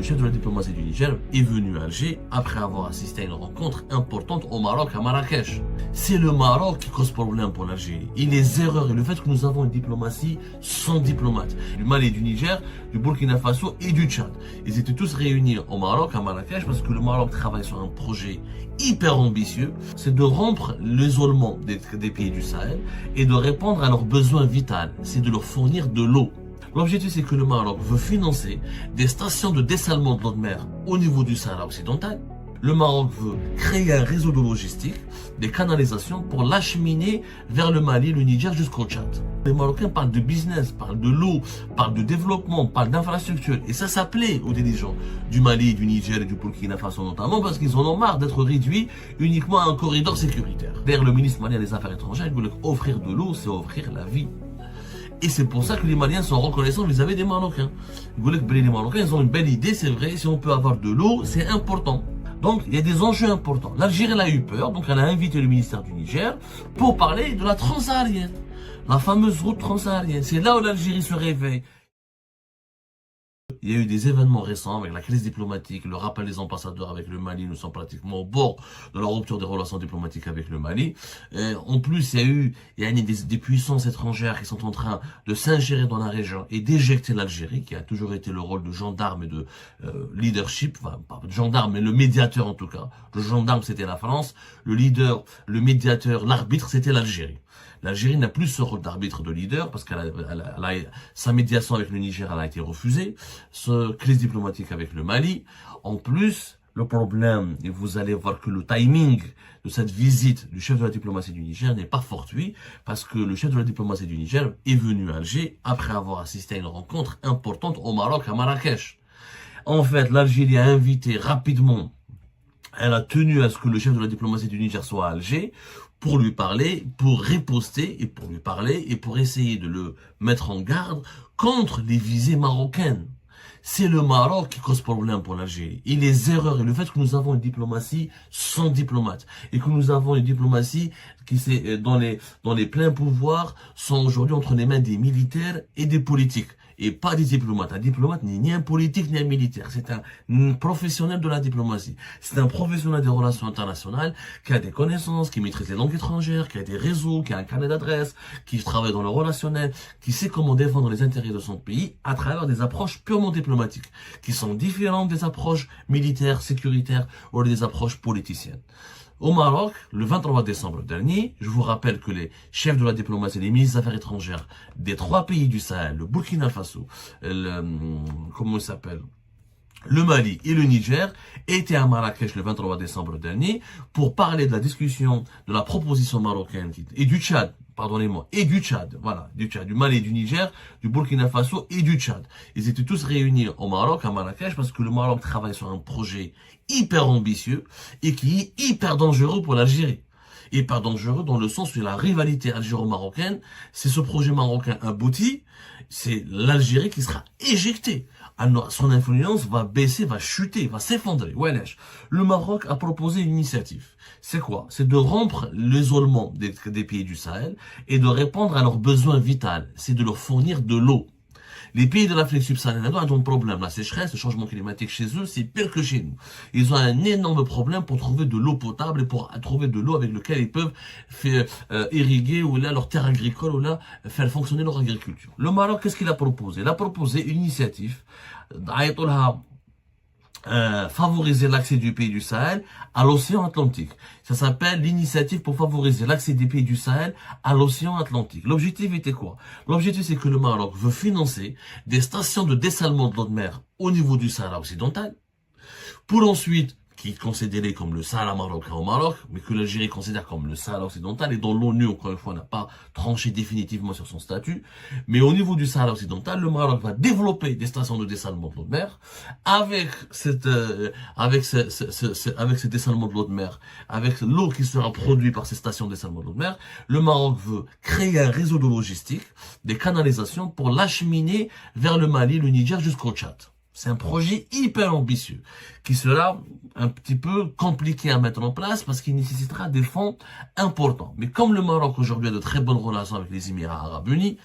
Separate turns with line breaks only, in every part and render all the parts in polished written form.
le chef de la diplomatie du Niger est venu à Alger après avoir assisté à une rencontre importante au Maroc, à Marrakech. C'est le Maroc qui cause problème pour l'Algérie. Et les erreurs et le fait que nous avons une diplomatie sans diplomate. Du Mali, du Niger, du Burkina Faso et du Tchad. Ils étaient tous réunis au Maroc, à Marrakech, parce que le Maroc travaille sur un projet hyper ambitieux. C'est de rompre l'isolement des pays du Sahel et de répondre à leurs besoins vitaux. C'est de leur fournir de l'eau. L'objectif, c'est que le Maroc veut financer des stations de dessalement de l'eau de mer au niveau du Sahara occidental. Le Maroc veut créer un réseau de logistique, des canalisations pour l'acheminer vers le Mali, le Niger jusqu'au Tchad. Les Marocains parlent de business, parlent de l'eau, parlent de développement, parlent d'infrastructure. Et ça plaît aux dirigeants du Mali, du Niger et du Burkina Faso notamment parce qu'ils en ont marre d'être réduits uniquement à un corridor sécuritaire. D'ailleurs, le ministre malien des Affaires étrangères, il voulait offrir de l'eau, c'est offrir la vie. Et c'est pour ça que les Maliens sont reconnaissants vis-à-vis des Marocains. Les Marocains, ils ont une belle idée, c'est vrai, si on peut avoir de l'eau, c'est important. Donc, il y a des enjeux importants. L'Algérie, elle a eu peur, donc elle a invité le ministère du Niger pour parler de la transsaharienne. La fameuse route transsaharienne. C'est là où l'Algérie se réveille. Il y a eu des événements récents avec la crise diplomatique, le rappel des ambassadeurs avec le Mali, nous sommes pratiquement au bord de la rupture des relations diplomatiques avec le Mali. En plus, il y a des puissances étrangères qui sont en train de s'ingérer dans la région et d'éjecter l'Algérie, qui a toujours été le rôle de gendarme et de leadership, enfin pas de gendarme, mais le médiateur en tout cas. Le gendarme, c'était la France, le leader, le médiateur, l'arbitre, c'était l'Algérie. L'Algérie n'a plus ce rôle d'arbitre de leader parce sa médiation avec le Niger a été refusée, ce crise diplomatique avec le Mali. En plus, le problème, et vous allez voir que le timing de cette visite du chef de la diplomatie du Niger n'est pas fortuit parce que le chef de la diplomatie du Niger est venu à Alger après avoir assisté à une rencontre importante au Maroc, à Marrakech. En fait, l'Algérie a invité rapidement, elle a tenu à ce que le chef de la diplomatie du Niger soit à Alger pour lui parler, pour riposter et pour lui parler et pour essayer de le mettre en garde contre les visées marocaines. C'est le Maroc qui cause problème pour l'Algérie. Et les erreurs et le fait que nous avons une diplomatie sans diplomate et que nous avons une diplomatie qui dont les pleins pouvoirs sont aujourd'hui entre les mains des militaires et des politiques. Et pas des diplomates. Un diplomate n'est ni un politique ni un militaire. C'est un professionnel de la diplomatie. C'est un professionnel des relations internationales qui a des connaissances, qui maîtrise les langues étrangères, qui a des réseaux, qui a un carnet d'adresses, qui travaille dans le relationnel, qui sait comment défendre les intérêts de son pays à travers des approches purement diplomatiques, qui sont différentes des approches militaires, sécuritaires ou des approches politiciennes. Au Maroc, le 23 décembre dernier, je vous rappelle que les chefs de la diplomatie, les ministres des Affaires étrangères des 3 pays du Sahel, le Burkina Faso, comment il s'appelle, le Mali et le Niger étaient à Marrakech le 23 décembre dernier pour parler de la discussion de la proposition marocaine et du Tchad, pardonnez-moi, et du Tchad, voilà, du Tchad, du Mali et du Niger, du Burkina Faso et du Tchad. Ils étaient tous réunis au Maroc, à Marrakech, parce que le Maroc travaille sur un projet hyper ambitieux et qui est hyper dangereux pour l'Algérie. Hyper dangereux dans le sens où la rivalité algéro-marocaine, c'est ce projet marocain abouti, c'est l'Algérie qui sera éjectée. Alors, son influence va baisser, va chuter, va s'effondrer. Le Maroc a proposé une initiative. C'est quoi? C'est de rompre l'isolement des pays du Sahel et de répondre à leurs besoins vitaux. C'est de leur fournir de l'eau. Les pays de l'Afrique subsaharienne ont un problème. La sécheresse, le changement climatique chez eux, c'est pire que chez nous. Ils ont un énorme problème pour trouver de l'eau potable et pour trouver de l'eau avec laquelle ils peuvent faire, irriguer ou là leur terre agricole ou là faire fonctionner leur agriculture. Le Maroc, qu'est-ce qu'il a proposé? Il a proposé une initiative favoriser l'accès du pays du Sahel à l'océan Atlantique. Ça s'appelle l'initiative pour favoriser l'accès des pays du Sahel à l'océan Atlantique. L'objectif était quoi? L'objectif, c'est que le Maroc veut financer des stations de dessalement de l'eau de mer au niveau du Sahara occidental pour ensuite qui est considéré comme le Sahara marocain au Maroc, mais que l'Algérie considère comme le Sahara occidental, et dont l'ONU, encore une fois, n'a pas tranché définitivement sur son statut. Mais au niveau du Sahara occidental, le Maroc va développer des stations de dessalement de l'eau de mer, avec ce dessalement de l'eau de mer, avec l'eau qui sera produite par ces stations de dessalement de l'eau de mer, le Maroc veut créer un réseau de logistique, des canalisations pour l'acheminer vers le Mali, le Niger jusqu'au Tchad. C'est un projet hyper ambitieux qui sera un petit peu compliqué à mettre en place parce qu'il nécessitera des fonds importants. Mais comme le Maroc aujourd'hui a de très bonnes relations avec les Émirats Arabes Unis,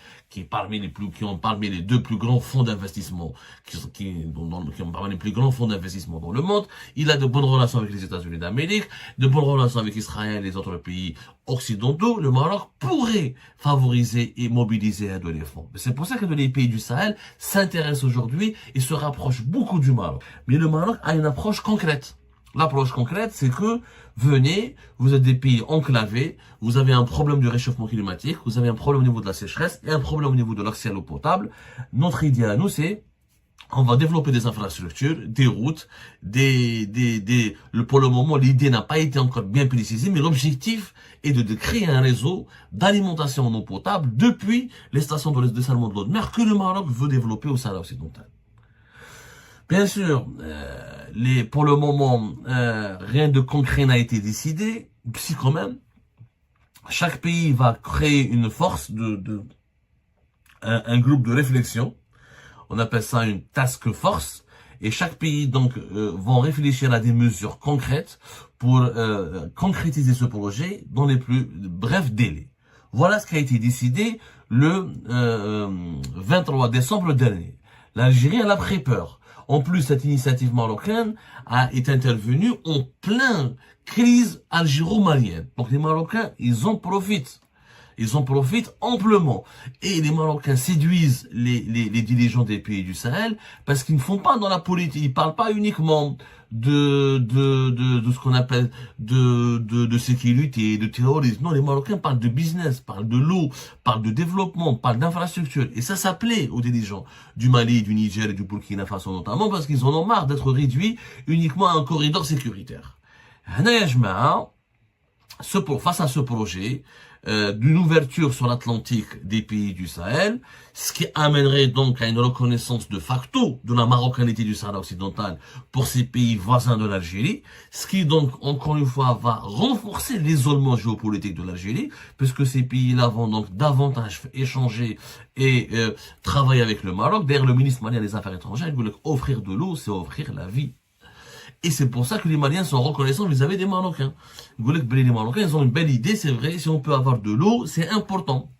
qui ont parmi les deux plus grands fonds d'investissement, qui ont parmi les plus grands fonds d'investissement dans le monde. Il a de bonnes relations avec les États-Unis d'Amérique, de bonnes relations avec Israël et les autres pays occidentaux. Le Maroc pourrait favoriser et mobiliser un de les fonds. C'est pour ça que les pays du Sahel s'intéressent aujourd'hui et se rapprochent beaucoup du Maroc. Mais le Maroc a une approche concrète. L'approche concrète, c'est que venez, vous êtes des pays enclavés, vous avez un problème du réchauffement climatique, vous avez un problème au niveau de la sécheresse et un problème au niveau de l'accès à l'eau potable. Notre idée à nous, c'est on va développer des infrastructures, des routes, pour le moment, l'idée n'a pas été encore bien précisée, mais l'objectif est de créer un réseau d'alimentation en eau potable depuis les stations de dessalement de l'eau de mer que le Maroc veut développer au Sahara occidental. Bien sûr, pour le moment, rien de concret n'a été décidé. Si quand même, chaque pays va créer une force un groupe de réflexion. On appelle ça une task force. Et chaque pays donc vont réfléchir à des mesures concrètes pour concrétiser ce projet dans les plus brefs délais. Voilà ce qui a été décidé le 23 décembre dernier. L'Algérie, elle a pris peur. En plus, cette initiative marocaine est intervenue en pleine crise algéro-malienne. Donc les Marocains, ils en profitent. Ils en profitent amplement. Et les Marocains séduisent les dirigeants des pays du Sahel parce qu'ils ne font pas dans la politique. Ils parlent pas uniquement de ce qu'on appelle de sécurité, de terrorisme. Non, les Marocains parlent de business, parlent de l'eau, parlent de développement, parlent d'infrastructure. Et ça plaît aux dirigeants du Mali, du Niger et du Burkina Faso notamment parce qu'ils en ont marre d'être réduits uniquement à un corridor sécuritaire. Face à ce projet d'une ouverture sur l'Atlantique des pays du Sahel, ce qui amènerait donc à une reconnaissance de facto de la marocanité du Sahara occidental pour ces pays voisins de l'Algérie, ce qui donc encore une fois va renforcer l'isolement géopolitique de l'Algérie, puisque ces pays-là vont donc davantage échanger et travailler avec le Maroc. D'ailleurs, le ministre malien des Affaires étrangères voulait offrir de l'eau, c'est offrir la vie. Et c'est pour ça que les Maliens sont reconnaissants vis-à-vis des Marocains. Les Marocains, ils ont une belle idée, c'est vrai, si on peut avoir de l'eau, c'est important.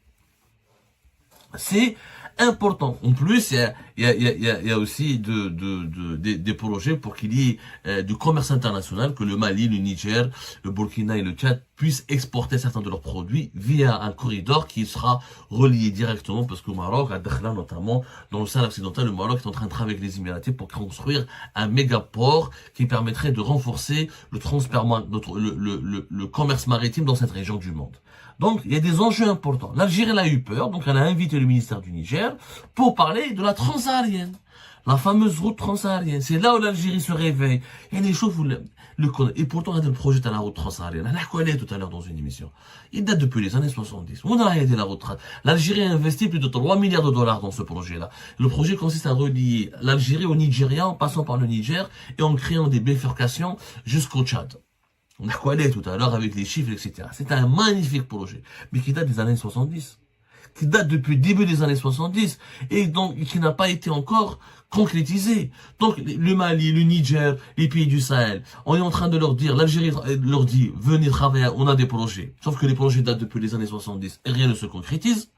C'est important. En plus, il y a aussi des projets pour qu'il y ait du commerce international, que le Mali, le Niger, le Burkina et le Tchad puissent exporter certains de leurs produits via un corridor qui sera relié directement, parce qu'au Maroc, à Dakhla notamment, dans le Sahara occidental, le Maroc est en train de travailler avec les Émiratis pour construire un méga port qui permettrait de renforcer le commerce maritime dans cette région du monde. Donc, il y a des enjeux importants. L'Algérie, elle a eu peur, donc elle a invité le ministère du Niger pour parler de la transsaharienne. La fameuse route transsaharienne. C'est là où l'Algérie se réveille. Il y a des choses, vous le connaissez. Et pourtant, il y a des projets de la route transsaharienne. On a collé tout à l'heure dans une émission. Il date depuis les années 70. On a aidé la route transsaharienne. L'Algérie a investi plus de 3 milliards de dollars dans ce projet-là. Le projet consiste à relier l'Algérie au Nigeria en passant par le Niger et en créant des bifurcations jusqu'au Tchad. On a collé tout à l'heure avec les chiffres, etc. C'est un magnifique projet, mais qui date des années 70. Qui date depuis le début des années 70, et donc qui n'a pas été encore concrétisé. Donc le Mali, le Niger, les pays du Sahel, on est en train de leur dire, l'Algérie leur dit, venez travailler, on a des projets. Sauf que les projets datent depuis les années 70 et rien ne se concrétise.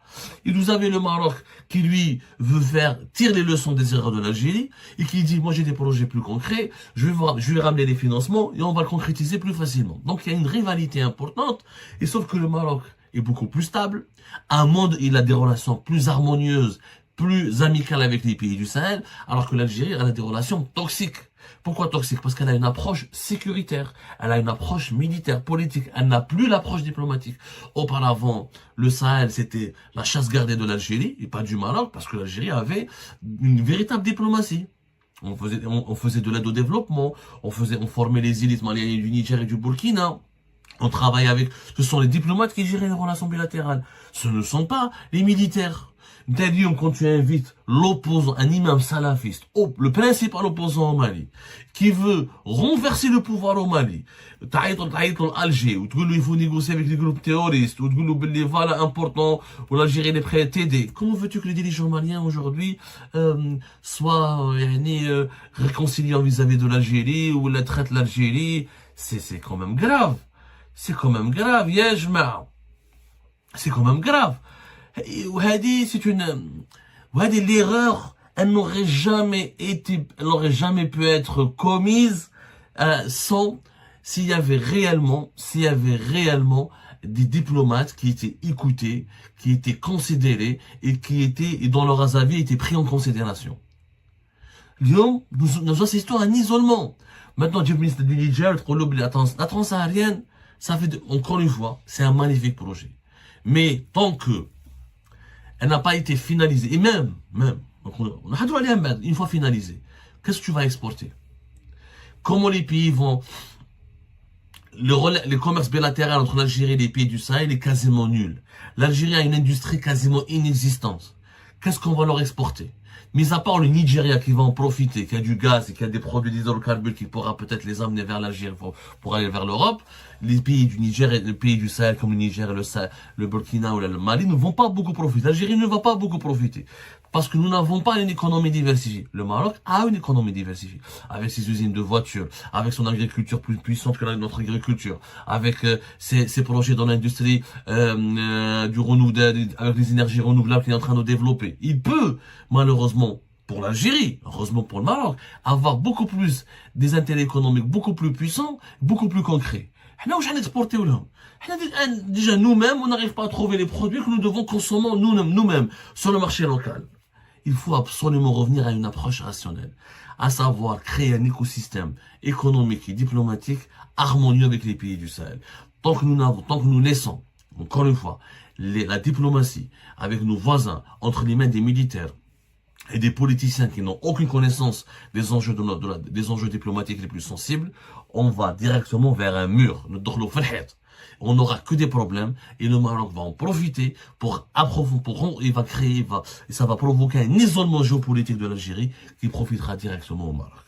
Et vous avez le Maroc qui lui veut tire les leçons des erreurs de l'Algérie et qui dit, moi j'ai des projets plus concrets, je vais ramener les financements et on va le concrétiser plus facilement. Donc il y a une rivalité importante, et sauf que le Maroc est beaucoup plus stable, un monde, il a des relations plus harmonieuses, plus amicales avec les pays du Sahel, alors que l'Algérie, elle a des relations toxiques. Pourquoi toxique? Parce qu'elle a une approche sécuritaire, elle a une approche militaire, politique, elle n'a plus l'approche diplomatique. Auparavant, le Sahel, c'était la chasse gardée de l'Algérie, et pas du Maroc, parce que l'Algérie avait une véritable diplomatie. On faisait de l'aide au développement, on formait les élites maliennes du Niger et du Burkina. On travaille avec, ce sont les diplomates qui géraient les relations bilatérales. Ce ne sont pas les militaires. C'est-à-dire, quand tu invites l'opposant, un imam salafiste, le principal opposant au Mali, qui veut renverser le pouvoir au Mali, Alger, ou il faut négocier avec les groupes terroristes, ou les voilà important, ou l'Algérie est prête à t'aider. Comment veux-tu que les dirigeants maliens aujourd'hui soient réconciliants vis-à-vis de l'Algérie, ou la traite l'Algérie? C'est quand même grave. C'est quand même grave, Yajma. C'est quand même grave. C'est l'erreur, elle n'aurait jamais pu être commise sans s'il y avait réellement des diplomates qui étaient écoutés, qui étaient considérés et dont leurs avis étaient pris en considération. Lyon, nous assistons à un isolement. Maintenant, le ministre du Niger, la transsaharienne, ça fait, encore une fois, c'est un magnifique projet. Mais tant que elle n'a pas été finalisée, et même, on a une fois finalisée, qu'est-ce que tu vas exporter? Comment les pays vont... Le commerce bilatéral entre l'Algérie et les pays du Sahel est quasiment nul. L'Algérie a une industrie quasiment inexistante. Qu'est-ce qu'on va leur exporter? Mis à part le Nigeria qui va en profiter, qui a du gaz et qui a des produits d'hydrocarbures qui pourra peut-être les amener vers l'Algérie pour aller vers l'Europe, les pays du Niger et les pays du Sahel comme le Niger, le Burkina ou le Mali ne vont pas beaucoup profiter. L'Algérie ne va pas beaucoup profiter. Parce que nous n'avons pas une économie diversifiée. Le Maroc a une économie diversifiée. Avec ses usines de voitures, avec son agriculture plus puissante que notre agriculture, avec ses projets dans l'industrie du renouvelable, avec les énergies renouvelables qu'il est en train de développer. Il peut, malheureusement, pour l'Algérie, heureusement pour le Maroc, avoir beaucoup plus des intérêts économiques beaucoup plus puissants, beaucoup plus concrets. Déjà nous-mêmes, on n'arrive pas à trouver les produits que nous devons consommer nous-mêmes sur le marché local. Il faut absolument revenir à une approche rationnelle, à savoir créer un écosystème économique et diplomatique harmonieux avec les pays du Sahel. Tant que nous laissons, encore une fois, la diplomatie avec nos voisins entre les mains des militaires et des politiciens qui n'ont aucune connaissance des enjeux des enjeux diplomatiques les plus sensibles, on va directement vers un mur. On n'aura que des problèmes et le Maroc va en profiter pour approfondir, et ça va provoquer un isolement géopolitique de l'Algérie qui profitera directement au Maroc.